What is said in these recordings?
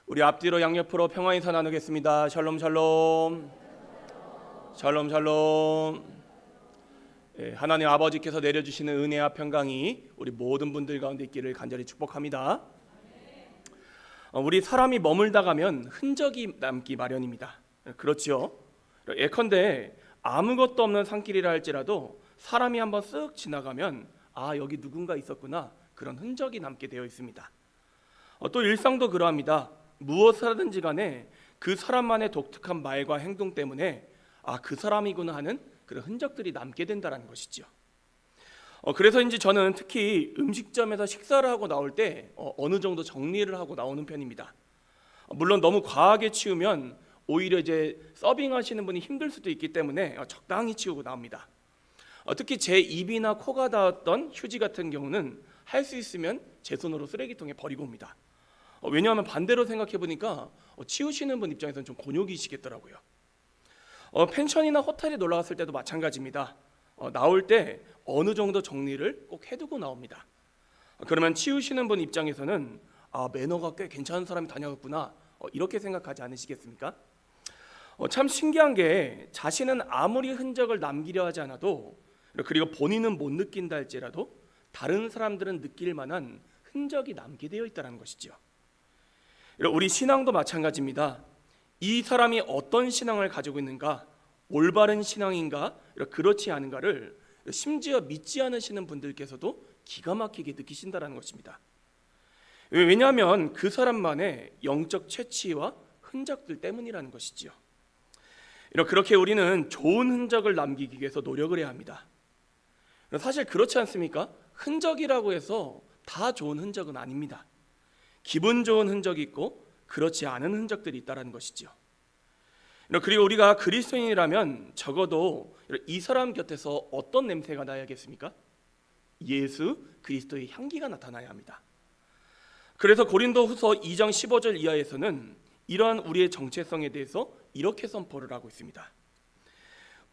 우리 앞뒤로 양옆으로 평화 인사 나누겠습니다. 샬롬 샬롬. 샬롬 샬롬. 하나님 아버지께서 내려주시는 은혜와 평강이 우리 모든 분들 가운데 있기를 간절히 축복합니다. 우리 사람이 머물다 가면 흔적이 남기 마련입니다. 그렇지요? 예컨대 아무것도 없는 산길이라 할지라도 사람이 한번 쓱 지나가면 여기 누군가 있었구나, 그런 흔적이 남게 되어 있습니다. 또 일상도 그러합니다. 무엇을 하든지 간에 그 사람만의 독특한 말과 행동 때문에 그 사람이구나 하는 그런 흔적들이 남게 된다는 것이죠. 그래서인지 저는 특히 음식점에서 식사를 하고 나올 때 어느 정도 정리를 하고 나오는 편입니다. 물론 너무 과하게 치우면 오히려 이제 서빙하시는 분이 힘들 수도 있기 때문에 적당히 치우고 나옵니다. 특히 제 입이나 코가 닿았던 휴지 같은 경우는 할 수 있으면 제 손으로 쓰레기통에 버리고 옵니다. 왜냐하면 반대로 생각해 보니까 치우시는 분 입장에서는 좀 곤욕이시겠더라고요. 펜션이나 호텔에 놀러 갔을 때도 마찬가지입니다. 나올 때 어느 정도 정리를 꼭 해두고 나옵니다. 그러면 치우시는 분 입장에서는 매너가 꽤 괜찮은 사람이 다녀갔구나, 이렇게 생각하지 않으시겠습니까? 참 신기한 게 자신은 아무리 흔적을 남기려 하지 않아도, 그리고 본인은 못 느낀다 할지라도 다른 사람들은 느낄 만한 흔적이 남게 되어 있다는 것이죠. 우리 신앙도 마찬가지입니다. 이 사람이 어떤 신앙을 가지고 있는가, 올바른 신앙인가, 그렇지 않은가를 심지어 믿지 않으시는 분들께서도 기가 막히게 느끼신다는 것입니다. 왜냐하면 그 사람만의 영적 체취와 흔적들 때문이라는 것이죠. 그렇게 우리는 좋은 흔적을 남기기 위해서 노력을 해야 합니다. 사실 그렇지 않습니까? 흔적이라고 해서 다 좋은 흔적은 아닙니다. 기분 좋은 흔적이 있고 그렇지 않은 흔적들이 있다는 것이죠. 그리고 우리가 그리스도인이라면 적어도 이 사람 곁에서 어떤 냄새가 나야겠습니까? 예수 그리스도의 향기가 나타나야 합니다. 그래서 고린도후서 2장 15절 이하에서는 이러한 우리의 정체성에 대해서 이렇게 선포를 하고 있습니다.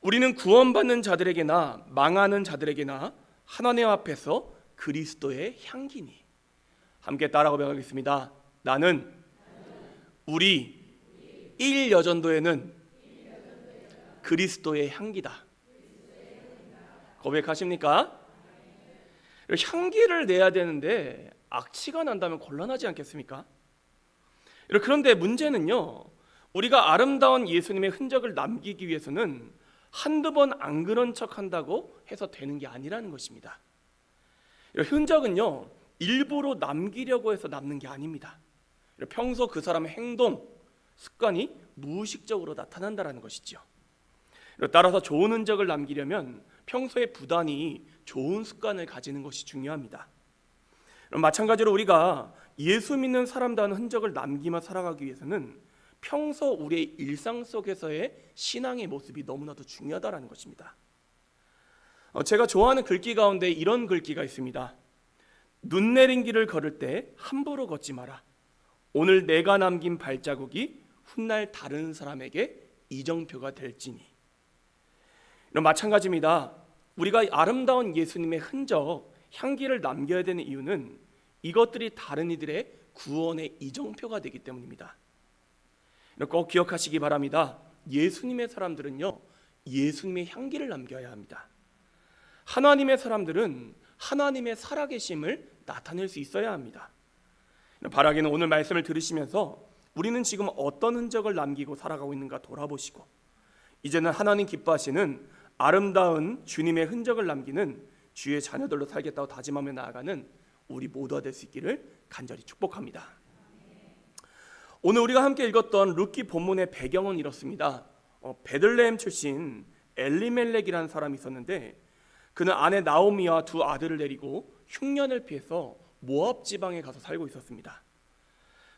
우리는 구원받는 자들에게나 망하는 자들에게나 하나님 앞에서 그리스도의 향기니. 함께 따라가 배우겠습니다. 나는 우리 1여전도에는 그리스도의 향기다. 고백하십니까? 향기를 내야 되는데 악취가 난다면 곤란하지 않겠습니까? 그런데 문제는요, 우리가 아름다운 예수님의 흔적을 남기기 위해서는 한두 번 안 그런 척 한다고 해서 되는 게 아니라는 것입니다. 흔적은요, 일부러 남기려고 해서 남는 게 아닙니다. 평소 그 사람의 행동, 습관이 무의식적으로 나타난다는 것이죠. 따라서 좋은 흔적을 남기려면 평소에 부단히 좋은 습관을 가지는 것이 중요합니다. 마찬가지로 우리가 예수 믿는 사람다운 흔적을 남기며 살아가기 위해서는 평소 우리의 일상 속에서의 신앙의 모습이 너무나도 중요하다는 것입니다. 제가 좋아하는 글귀 가운데 이런 글귀가 있습니다. 눈 내린 길을 걸을 때 함부로 걷지 마라. 오늘 내가 남긴 발자국이 훗날 다른 사람에게 이정표가 될지니. 마찬가지입니다. 우리가 아름다운 예수님의 흔적, 향기를 남겨야 되는 이유는 이것들이 다른 이들의 구원의 이정표가 되기 때문입니다. 꼭 기억하시기 바랍니다. 예수님의 사람들은요, 예수님의 향기를 남겨야 합니다. 하나님의 사람들은 하나님의 살아계심을 나타낼 수 있어야 합니다. 바라기는 오늘 말씀을 들으시면서 우리는 지금 어떤 흔적을 남기고 살아가고 있는가 돌아보시고, 이제는 하나님 기뻐하시는 아름다운 주님의 흔적을 남기는 주의 자녀들로 살겠다고 다짐하며 나아가는 우리 모두가 될 수 있기를 간절히 축복합니다. 오늘 우리가 함께 읽었던 룻기 본문의 배경은 이렇습니다. 베들레헴 출신 엘리멜렉이라는 사람이 있었는데, 그는 아내 나오미와 두 아들을 데리고 흉년을 피해서 모압 지방에 가서 살고 있었습니다.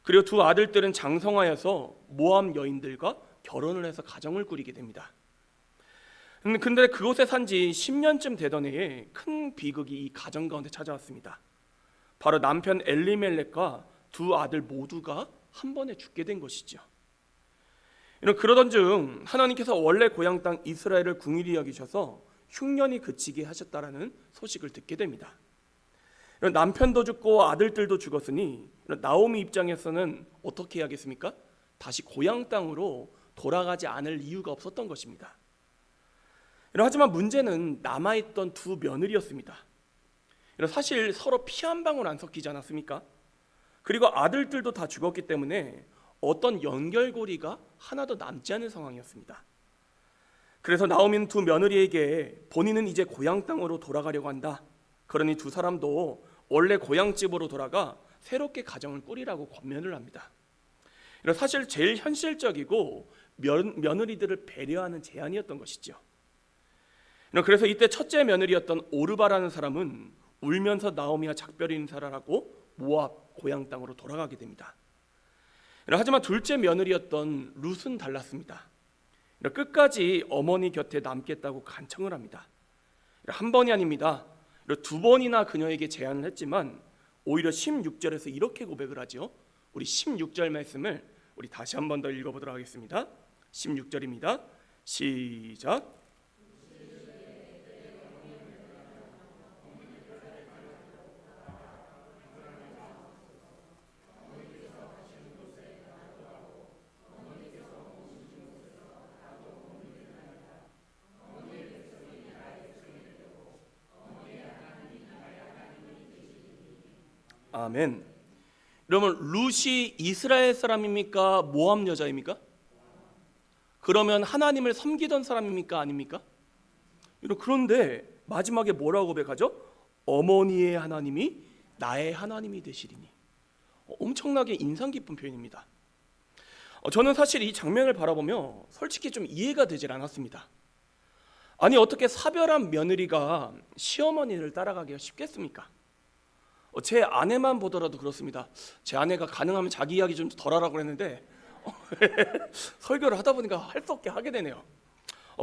그리고 두 아들들은 장성하여서 모압 여인들과 결혼을 해서 가정을 꾸리게 됩니다. 근데 그곳에 산지 10년쯤 되던 해에 큰 비극이 이 가정 가운데 찾아왔습니다. 바로 남편 엘리멜렉과 두 아들 모두가 한 번에 죽게 된 것이죠. 그러던 중 하나님께서 원래 고향 땅 이스라엘을 긍휼히 여기셔서 흉년이 그치게 하셨다라는 소식을 듣게 됩니다. 남편도 죽고 아들들도 죽었으니 나오미 입장에서는 어떻게 해야겠습니까? 다시 고향 땅으로 돌아가지 않을 이유가 없었던 것입니다. 하지만 문제는 남아있던 두 며느리였습니다. 사실 서로 피 한 방울 안 섞이지 않았습니까? 그리고 아들들도 다 죽었기 때문에 어떤 연결고리가 하나도 남지 않은 상황이었습니다. 그래서 나오미는 두 며느리에게 본인은 이제 고향 땅으로 돌아가려고 한다. 그러니 두 사람도 원래 고향집으로 돌아가 새롭게 가정을 꾸리라고 권면을 합니다. 사실 제일 현실적이고 며느리들을 배려하는 제안이었던 것이죠. 그래서 이때 첫째 며느리였던 오르바라는 사람은 울면서 나오미와 작별 인사를 하고 모압 고향 땅으로 돌아가게 됩니다. 하지만 둘째 며느리였던 룻은 달랐습니다. 끝까지 어머니 곁에 남겠다고 간청을 합니다. 한 번이 아닙니다. 두 번이나 그녀에게 제안을 했지만 오히려 16절에서 이렇게 고백을 하죠. 우리 16절 말씀을 우리 다시 한 번 더 읽어보도록 하겠습니다. 16절입니다. 시작. 아멘. 그러면 룻이 이스라엘 사람입니까? 모압 여자입니까? 그러면 하나님을 섬기던 사람입니까? 아닙니까? 그런데 마지막에 뭐라고 고백하죠? 어머니의 하나님이 나의 하나님이 되시리니. 엄청나게 인상 깊은 표현입니다. 저는 사실 이 장면을 바라보며 솔직히 좀 이해가 되질 않았습니다. 아니 어떻게 사별한 며느리가 시어머니를 따라가기가 쉽겠습니까? 제 아내만 보더라도 그렇습니다. 제 아내가 가능하면 자기 이야기 좀 덜 하라고 했는데 설교를 하다 보니까 할 수 없게 하게 되네요.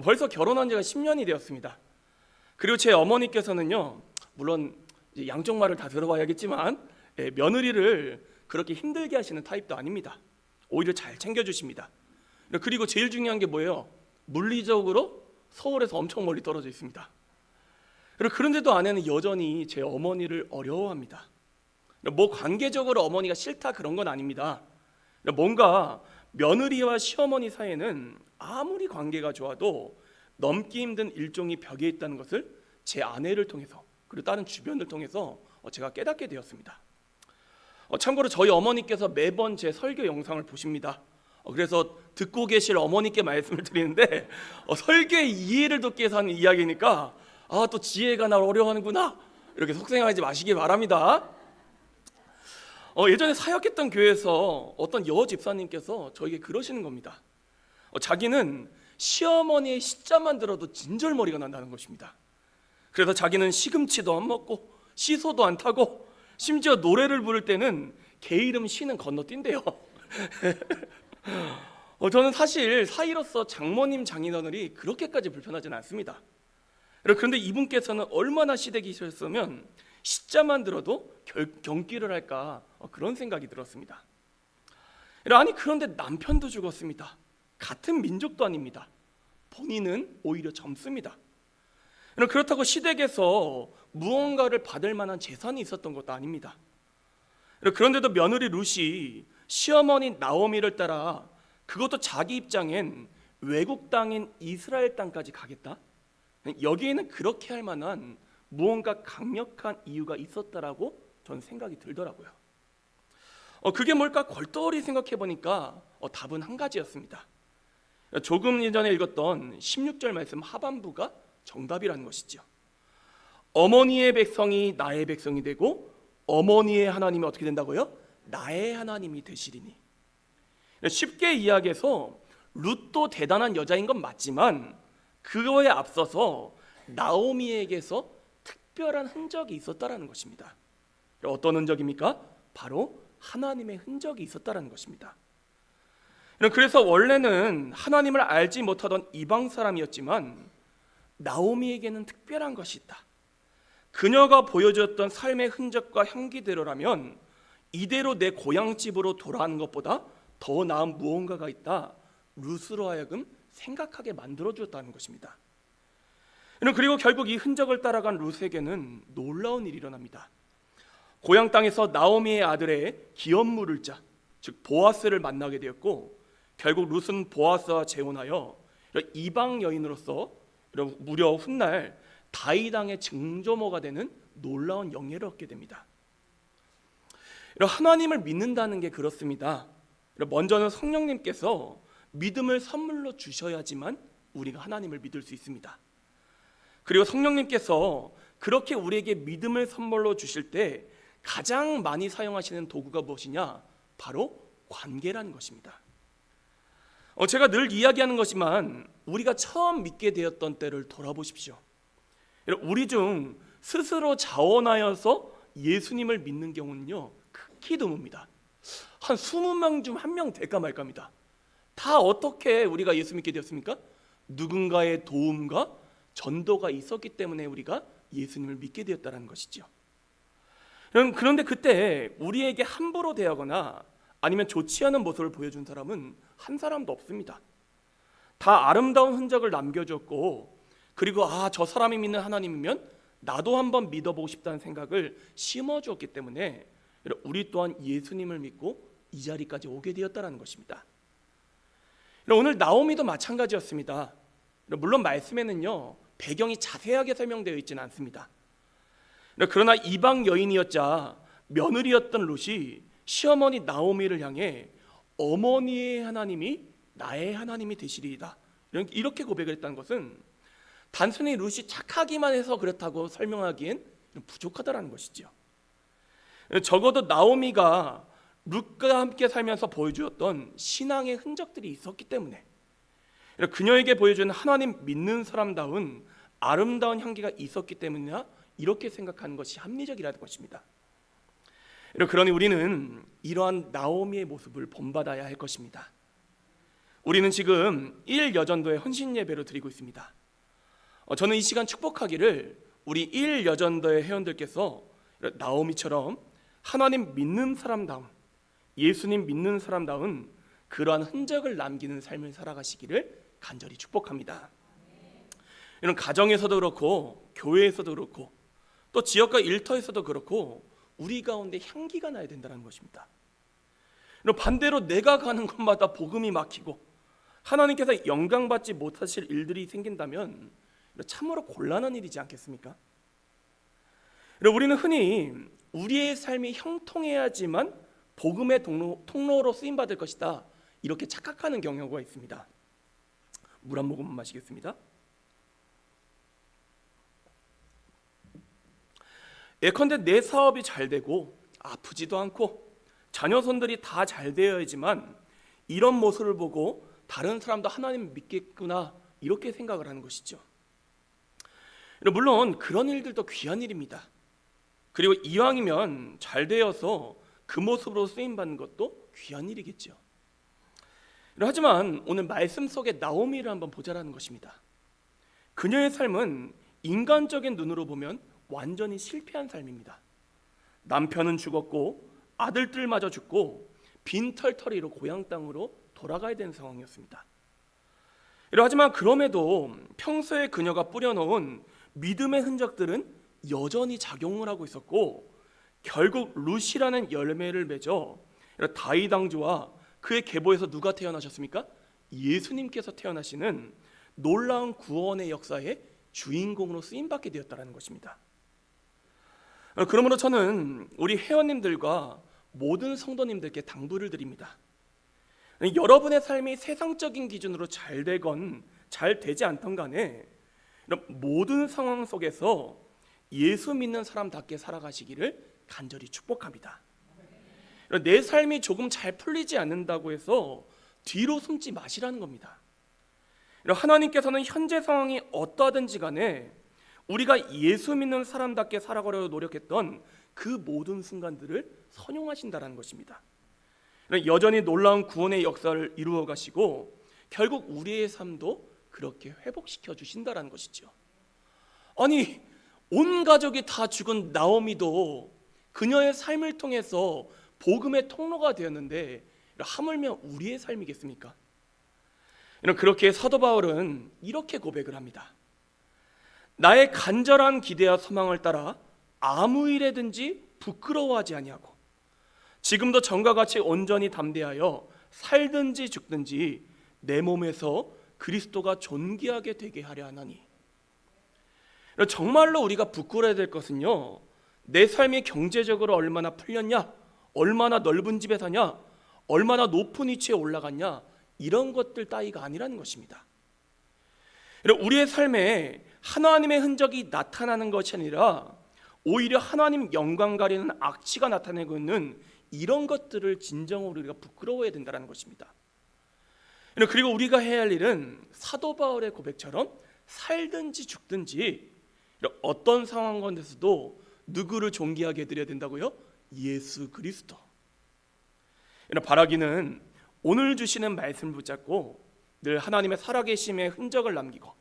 벌써 결혼한 지가 10년이 되었습니다. 그리고 제 어머니께서는요, 물론 이제 양쪽 말을 다 들어봐야겠지만 며느리를 그렇게 힘들게 하시는 타입도 아닙니다. 오히려 잘 챙겨주십니다. 그리고 제일 중요한 게 뭐예요? 물리적으로 서울에서 엄청 멀리 떨어져 있습니다. 그런데도 아내는 여전히 제 어머니를 어려워합니다. 뭐 관계적으로 어머니가 싫다 그런 건 아닙니다. 뭔가 며느리와 시어머니 사이에는 아무리 관계가 좋아도 넘기 힘든 일종의 벽에 있다는 것을 제 아내를 통해서 그리고 다른 주변을 통해서 제가 깨닫게 되었습니다. 참고로 저희 어머니께서 매번 제 설교 영상을 보십니다. 그래서 듣고 계실 어머니께 말씀을 드리는데 설교의 이해를 돕기 위해서 하는 이야기니까 또 지혜가 날 어려워하는구나 이렇게 속생하지 마시기 바랍니다. 예전에 사역했던 교회에서 어떤 여 집사님께서 저에게 그러시는 겁니다. 자기는 시어머니의 시자만 들어도 진절머리가 난다는 것입니다. 그래서 자기는 시금치도 안 먹고 시소도 안 타고 심지어 노래를 부를 때는 개 이름 시는 건너뛴대요. 저는 사실 사이로서 장모님 장인어른이 그렇게까지 불편하지는 않습니다. 그런데 이분께서는 얼마나 시댁이셨으면 시자만 들어도 경기를 할까 그런 생각이 들었습니다. 아니 그런데 남편도 죽었습니다. 같은 민족도 아닙니다. 본인은 오히려 젊습니다. 그렇다고 시댁에서 무언가를 받을 만한 재산이 있었던 것도 아닙니다. 그런데도 며느리 룻이 시어머니 나오미를 따라 그것도 자기 입장엔 외국 땅인 이스라엘 땅까지 가겠다? 여기에는 그렇게 할 만한 무언가 강력한 이유가 있었다라고 전 생각이 들더라고요. 그게 뭘까 걸떠리 생각해 보니까 답은 한 가지였습니다. 조금 전에 읽었던 16절 말씀 하반부가 정답이라는 것이죠. 어머니의 백성이 나의 백성이 되고 어머니의 하나님이 어떻게 된다고요? 나의 하나님이 되시리니. 쉽게 이야기해서 룻도 대단한 여자인 건 맞지만 그거에 앞서서 나오미에게서 특별한 흔적이 있었다라는 것입니다. 어떤 흔적입니까? 바로 하나님의 흔적이 있었다라는 것입니다. 그래서 원래는 하나님을 알지 못하던 이방 사람이었지만 나오미에게는 특별한 것이 있다. 그녀가 보여줬던 삶의 흔적과 향기대로라면 이대로 내 고향집으로 돌아가는 것보다 더 나은 무언가가 있다. 룻으로 하여금 생각하게 만들어주었다는 것입니다. 그리고 결국 이 흔적을 따라간 룻에게는 놀라운 일이 일어납니다. 고향 땅에서 나오미의 아들의 기업 물을 자, 즉 보아스를 만나게 되었고, 결국 룻은 보아스와 재혼하여 이방 여인으로서 무려 훗날 다윗 왕의 증조모가 되는 놀라운 영예를 얻게 됩니다. 하나님을 믿는다는 게 그렇습니다. 먼저는 성령님께서 믿음을 선물로 주셔야지만 우리가 하나님을 믿을 수 있습니다. 그리고 성령님께서 그렇게 우리에게 믿음을 선물로 주실 때 가장 많이 사용하시는 도구가 무엇이냐? 바로 관계라는 것입니다. 제가 늘 이야기하는 것이지만 우리가 처음 믿게 되었던 때를 돌아보십시오. 우리 중 스스로 자원하여서 예수님을 믿는 경우는요, 극히 드뭅니다. 한 20명 중 1명 될까 말까입니다. 다 어떻게 우리가 예수 믿게 되었습니까? 누군가의 도움과 전도가 있었기 때문에 우리가 예수님을 믿게 되었다는 것이죠. 그런데 그때 우리에게 함부로 대하거나 아니면 좋지 않은 모습을 보여준 사람은 한 사람도 없습니다. 다 아름다운 흔적을 남겨줬고, 그리고 저 사람이 믿는 하나님이면 나도 한번 믿어보고 싶다는 생각을 심어주었기 때문에 우리 또한 예수님을 믿고 이 자리까지 오게 되었다는 것입니다. 오늘 나오미도 마찬가지였습니다. 물론 말씀에는요, 배경이 자세하게 설명되어 있지는 않습니다. 그러나 이방 여인이었자 며느리였던 룻이 시어머니 나오미를 향해 어머니의 하나님이 나의 하나님이 되시리이다, 이렇게 고백을 했다는 것은 단순히 룻이 착하기만 해서 그렇다고 설명하기엔 부족하다는 것이죠. 적어도 나오미가 룻과 함께 살면서 보여주었던 신앙의 흔적들이 있었기 때문에, 그녀에게 보여주는 하나님 믿는 사람다운 아름다운 향기가 있었기 때문이나 이렇게 생각하는 것이 합리적이라는 것입니다. 그러니 우리는 이러한 나오미의 모습을 본받아야 할 것입니다. 우리는 지금 1여전도의 헌신 예배를 드리고 있습니다. 저는 이 시간 축복하기를 우리 1여전도의 회원들께서 나오미처럼 하나님 믿는 사람다운, 예수님 믿는 사람다운 그러한 흔적을 남기는 삶을 살아가시기를 간절히 축복합니다. 이런 가정에서도 그렇고 교회에서도 그렇고 또 지역과 일터에서도 그렇고 우리 가운데 향기가 나야 된다는 것입니다. 반대로 내가 가는 곳마다 복음이 막히고 하나님께서 영광받지 못하실 일들이 생긴다면 참으로 곤란한 일이지 않겠습니까? 우리는 흔히 우리의 삶이 형통해야지만 복음의 통로로 쓰임받을 것이다, 이렇게 착각하는 경우가 있습니다. 물 한 모금 마시겠습니다. 예컨대 내 사업이 잘 되고 아프지도 않고 자녀 손들이 다 잘 되어야지만 이런 모습을 보고 다른 사람도 하나님 믿겠구나, 이렇게 생각을 하는 것이죠. 물론 그런 일들도 귀한 일입니다. 그리고 이왕이면 잘 되어서 그 모습으로 쓰임받는 것도 귀한 일이겠죠. 하지만 오늘 말씀 속에 나오미를 한번 보자라는 것입니다. 그녀의 삶은 인간적인 눈으로 보면 완전히 실패한 삶입니다. 남편은 죽었고 아들들마저 죽고 빈털터리로 고향 땅으로 돌아가야 되는 상황이었습니다. 하지만 그럼에도 평소에 그녀가 뿌려놓은 믿음의 흔적들은 여전히 작용을 하고 있었고, 결국 룻이라는 열매를 맺어 다윗 왕조와 그의 계보에서 누가 태어나셨습니까? 예수님께서 태어나시는 놀라운 구원의 역사의 주인공으로 쓰임받게 되었다는 것입니다. 그러므로 저는 우리 회원님들과 모든 성도님들께 당부를 드립니다. 여러분의 삶이 세상적인 기준으로 잘 되건 잘 되지 않던 간에 모든 상황 속에서 예수 믿는 사람답게 살아가시기를 간절히 축복합니다. 내 삶이 조금 잘 풀리지 않는다고 해서 뒤로 숨지 마시라는 겁니다. 하나님께서는 현재 상황이 어떠하든지 간에 우리가 예수 믿는 사람답게 살아가려고 노력했던 그 모든 순간들을 선용하신다는 것입니다. 여전히 놀라운 구원의 역사를 이루어 가시고 결국 우리의 삶도 그렇게 회복시켜 주신다는 것이죠. 아니, 온 가족이 다 죽은 나오미도 그녀의 삶을 통해서 복음의 통로가 되었는데 하물며 우리의 삶이겠습니까? 그렇게 사도 바울은 이렇게 고백을 합니다. 나의 간절한 기대와 소망을 따라 아무 일에든지 부끄러워하지 아니하고 지금도 전과 같이 온전히 담대하여 살든지 죽든지 내 몸에서 그리스도가 존귀하게 되게 하려 하나니. 정말로 우리가 부끄러워야 될 것은요, 내 삶이 경제적으로 얼마나 풀렸냐, 얼마나 넓은 집에 사냐, 얼마나 높은 위치에 올라갔냐, 이런 것들 따위가 아니라는 것입니다. 우리의 삶에 하나님의 흔적이 나타나는 것이 아니라 오히려 하나님 영광 가리는 악취가 나타내고 있는 이런 것들을 진정으로 우리가 부끄러워해야 된다는 것입니다. 그리고 우리가 해야 할 일은 사도 바울의 고백처럼 살든지 죽든지 어떤 상황 가운데서도 누구를 존귀하게 해드려야 된다고요? 예수 그리스도. 바라기는 오늘 주시는 말씀을 붙잡고 늘 하나님의 살아계심의 흔적을 남기고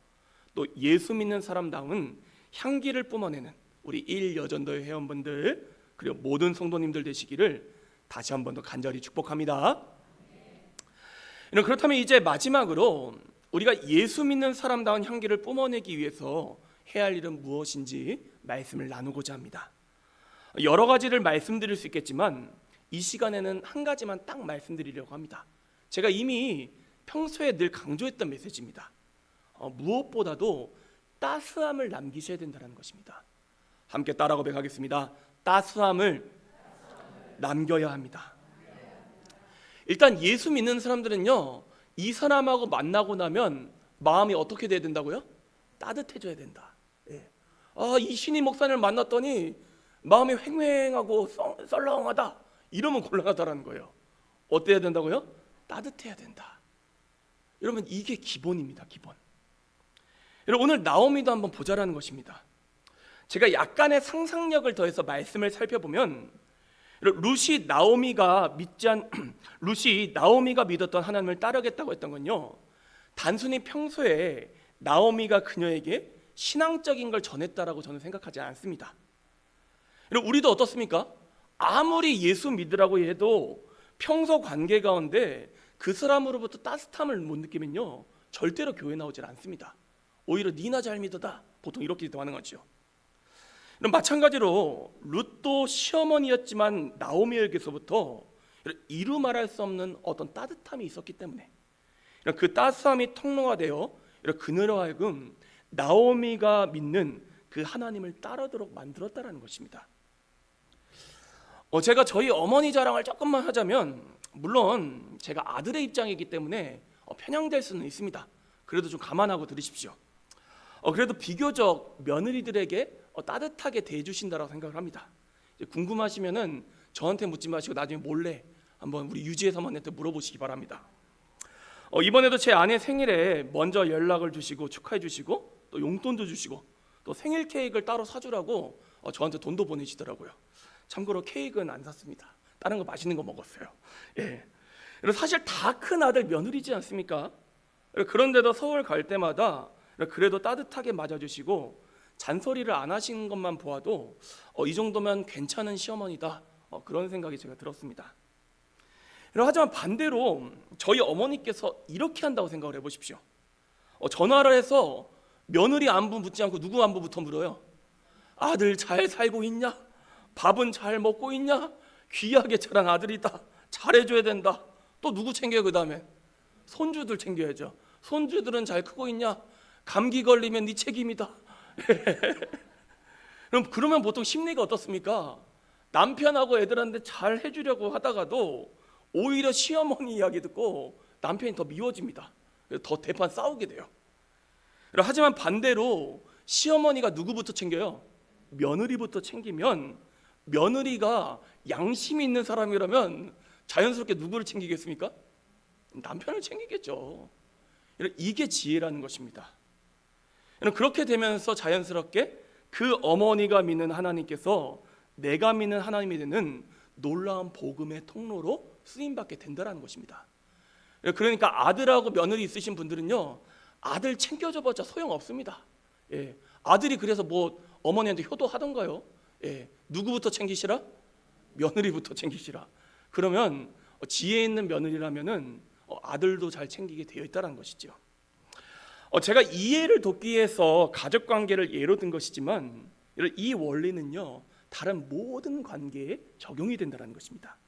또 예수 믿는 사람다운 향기를 뿜어내는 우리 1여전도의 회원분들 그리고 모든 성도님들 되시기를 다시 한 번 더 간절히 축복합니다. 그렇다면 이제 마지막으로 우리가 예수 믿는 사람다운 향기를 뿜어내기 위해서 해야 할 일은 무엇인지 말씀을 나누고자 합니다. 여러 가지를 말씀드릴 수 있겠지만 이 시간에는 한 가지만 딱 말씀드리려고 합니다. 제가 이미 평소에 늘 강조했던 메시지입니다. 무엇보다도 따스함을 남기셔야 된다는 것입니다. 함께 따라 고백하겠습니다. 따스함을 남겨야 합니다. 일단 예수 믿는 사람들은요, 이 사람하고 만나고 나면 마음이 어떻게 돼야 된다고요? 따뜻해져야 된다. 이 신임 목사님을 만났더니 마음이 횡횡하고 썰렁하다, 이러면 곤란하다라는 거예요. 어때야 된다고요? 따뜻해야 된다. 여러분, 이게 기본입니다. 기본. 여러분, 오늘 나오미도 한번 보자라는 것입니다. 제가 약간의 상상력을 더해서 말씀을 살펴보면 루시 나오미가 믿었던 하나님을 따르겠다고 했던 건요, 단순히 평소에 나오미가 그녀에게 신앙적인 걸 전했다라고 저는 생각하지 않습니다. 우리도 어떻습니까? 아무리 예수 믿으라고 해도 평소 관계 가운데 그 사람으로부터 따뜻함을 못 느끼면요, 절대로 교회 나오질 않습니다. 오히려 니나 잘 믿어다, 보통 이렇게 기도하는 거죠. 마찬가지로 룻도 시어머니였지만 나오미에게서부터 이루 말할 수 없는 어떤 따뜻함이 있었기 때문에 그 따스함이 통로가 되어 그녀로 하여금 나오미가 믿는 그 하나님을 따르도록 만들었다는 것입니다. 제가 저희 어머니 자랑을 조금만 하자면, 물론 제가 아들의 입장이기 때문에 편향될 수는 있습니다. 그래도 좀 감안하고 들으십시오. 그래도 비교적 며느리들에게 따뜻하게 대해주신다고 생각을 합니다. 궁금하시면은 저한테 묻지 마시고 나중에 몰래 한번 우리 유지혜 사모님한테 물어보시기 바랍니다. 이번에도 제 아내 생일에 먼저 연락을 주시고 축하해 주시고 또 용돈도 주시고 또 생일 케이크를 따로 사주라고 저한테 돈도 보내시더라고요. 참고로 케이크는 안 샀습니다. 다른 거 맛있는 거 먹었어요. 사실 다 큰 아들 며느리지 않습니까? 그런데도 서울 갈 때마다 그래도 따뜻하게 맞아주시고 잔소리를 안 하시는 것만 보아도 이 정도면 괜찮은 시어머니다, 그런 생각이 제가 들었습니다. 하지만 반대로 저희 어머니께서 이렇게 한다고 생각을 해보십시오. 전화를 해서 며느리 안부 묻지 않고 누구 안부부터 물어요. 아들 잘 살고 있냐? 밥은 잘 먹고 있냐? 귀하게 자란 아들이다, 잘해줘야 된다. 또 누구 챙겨요? 그 다음에 손주들 챙겨야죠. 손주들은 잘 크고 있냐? 감기 걸리면 네 책임이다. 그러면 보통 심리가 어떻습니까? 남편하고 애들한테 잘 해주려고 하다가도 오히려 시어머니 이야기 듣고 남편이 더 미워집니다. 더 대판 싸우게 돼요. 하지만 반대로 시어머니가 누구부터 챙겨요? 며느리부터 챙기면, 며느리가 양심이 있는 사람이라면 자연스럽게 누구를 챙기겠습니까? 남편을 챙기겠죠. 이게 지혜라는 것입니다. 그렇게 되면서 자연스럽게 그 어머니가 믿는 하나님께서 내가 믿는 하나님이 되는 놀라운 복음의 통로로 쓰임받게 된다는 것입니다. 그러니까 아들하고 며느리 있으신 분들은요, 아들 챙겨줘봤자 소용없습니다. 아들이 그래서 뭐 어머니한테 효도하던가요? 누구부터 챙기시라? 며느리부터 챙기시라. 그러면 지혜 있는 며느리라면은 아들도 잘 챙기게 되어 있다는 것이죠. 제가 이해를 돕기 위해서 가족관계를 예로 든 것이지만 이 원리는요, 다른 모든 관계에 적용이 된다는 것입니다.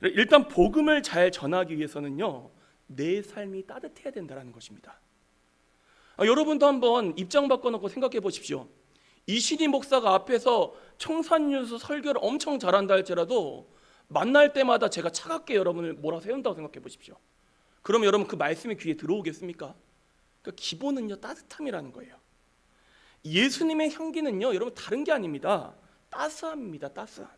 일단 복음을 잘 전하기 위해서는요, 내 삶이 따뜻해야 된다는 것입니다. 여러분도 한번 입장 바꿔놓고 생각해 보십시오. 이신희 목사가 앞에서 청산유수 설교를 엄청 잘한다 할지라도 만날 때마다 제가 차갑게 여러분을 몰아세운다고 생각해 보십시오. 그럼 여러분 그 말씀이 귀에 들어오겠습니까? 그러니까 기본은요, 따뜻함이라는 거예요. 예수님의 향기는요, 여러분 다른 게 아닙니다. 따스함입니다. 따스함.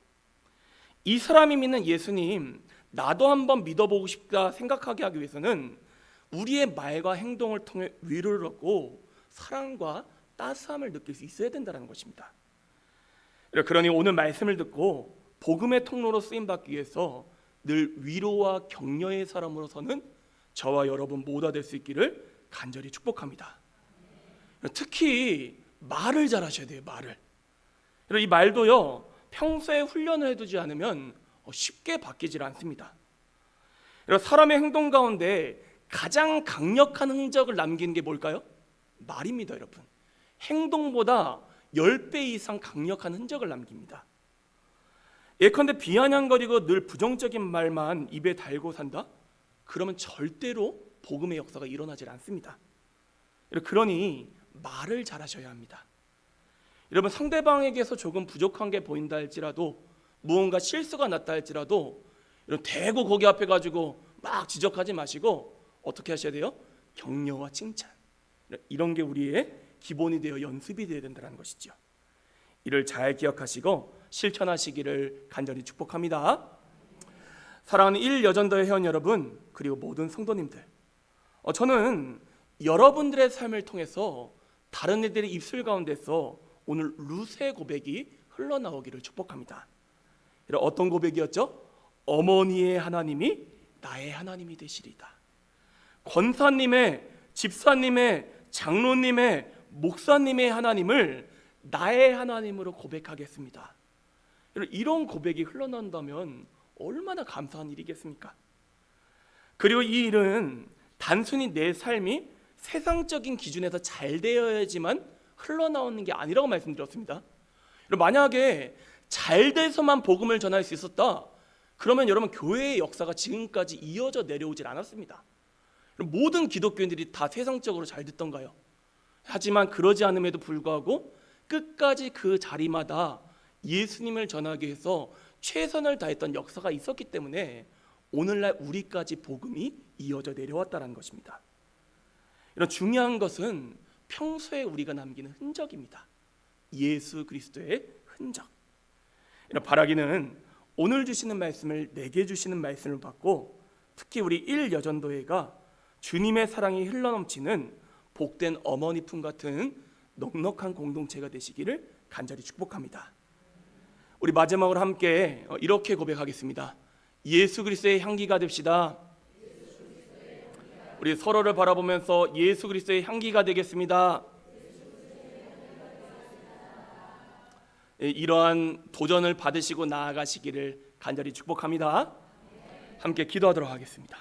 이 사람이 믿는 예수님, 나도 한번 믿어보고 싶다 생각하게 하기 위해서는 우리의 말과 행동을 통해 위로를 얻고 사랑과 따스함을 느낄 수 있어야 된다는 것입니다. 그러니 오늘 말씀을 듣고 복음의 통로로 쓰임받기 위해서 늘 위로와 격려의 사람으로서는 저와 여러분 모두가 될 수 있기를 간절히 축복합니다. 특히 말을 잘하셔야 돼요. 말을. 이 말도요, 평소에 훈련을 해두지 않으면 쉽게 바뀌질 않습니다. 사람의 행동 가운데 가장 강력한 흔적을 남기는 게 뭘까요? 말입니다. 여러분, 행동보다 10배 이상 강력한 흔적을 남깁니다. 예컨대 비아냥거리고 늘 부정적인 말만 입에 달고 산다? 그러면 절대로 복음의 역사가 일어나질 않습니다. 그러니 말을 잘하셔야 합니다. 여러분, 상대방에게서 조금 부족한 게 보인다 할지라도, 무언가 실수가 났다 할지라도 대고 거기 앞에 가지고 막 지적하지 마시고 어떻게 하셔야 돼요? 격려와 칭찬, 이런 게 우리의 기본이 되어 연습이 되어야 된다는 것이죠. 이를 잘 기억하시고 실천하시기를 간절히 축복합니다. 사랑하는 1여전도의 회원 여러분, 그리고 모든 성도님들, 저는 여러분들의 삶을 통해서 다른 이들의 입술 가운데서 오늘 룻의 고백이 흘러나오기를 축복합니다. 어떤 고백이었죠? 어머니의 하나님이 나의 하나님이 되시리다. 권사님의, 집사님의, 장로님의, 목사님의 하나님을 나의 하나님으로 고백하겠습니다. 이런 고백이 흘러난다면 얼마나 감사한 일이겠습니까? 그리고 이 일은 단순히 내 삶이 세상적인 기준에서 잘 되어야지만 흘러나오는 게 아니라고 말씀드렸습니다. 만약에 잘 돼서만 복음을 전할 수 있었다, 그러면 여러분 교회의 역사가 지금까지 이어져 내려오질 않았습니다. 모든 기독교인들이 다 세상적으로 잘 됐던가요? 하지만 그러지 않음에도 불구하고 끝까지 그 자리마다 예수님을 전하기 위해서 최선을 다했던 역사가 있었기 때문에 오늘날 우리까지 복음이 이어져 내려왔다는 것입니다. 이런 중요한 것은 평소에 우리가 남기는 흔적입니다. 예수 그리스도의 흔적. 이런 바라기는 오늘 주시는 말씀을 내게 주시는 말씀을 받고, 특히 우리 1여전도회가 주님의 사랑이 흘러넘치는 복된 어머니 품 같은 넉넉한 공동체가 되시기를 간절히 축복합니다. 우리 마지막으로 함께 이렇게 고백하겠습니다. 예수 그리스도의 향기가 됩시다. 우리 서로를 바라보면서 예수 그리스도의 향기가 되겠습니다. 이러한 도전을 받으시고 나아가시기를 간절히 축복합니다. 함께 기도하도록 하겠습니다.